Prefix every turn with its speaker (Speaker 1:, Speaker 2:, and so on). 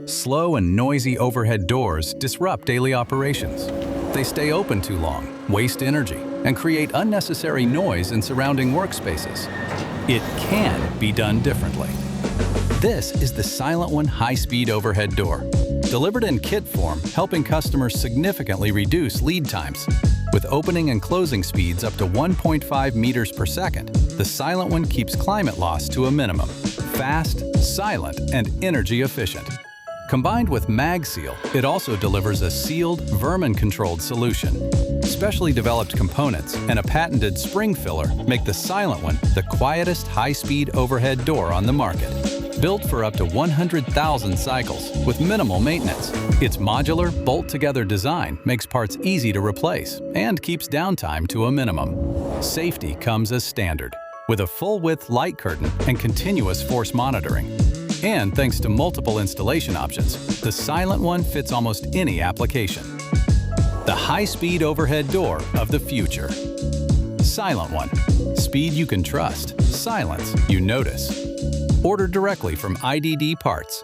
Speaker 1: Slow and noisy overhead doors disrupt daily operations. They stay open too long, waste energy, and create unnecessary noise in surrounding workspaces. It can be done differently. This is the Silent1 high-speed overhead door. Delivered in kit form, helping customers significantly reduce lead times. With opening and closing speeds up to 1.5 meters per second, the Silent1 keeps climate loss to a minimum. Fast, silent, and energy efficient. Combined with MagSeal, it also delivers a sealed, vermin-controlled solution. Specially developed components and a patented spring filler make the Silent1 the quietest high-speed overhead door on the market. Built for up to 100,000 cycles with minimal maintenance. Its modular, bolt-together design makes parts easy to replace and keeps downtime to a minimum. Safety comes as standard, with a full-width light curtain and continuous force monitoring. And thanks to multiple installation options, the Silent1 fits almost any application. The high-speed overhead door of the future. Silent1. Speed you can trust. Silence you notice. Order directly from IDD-Parts.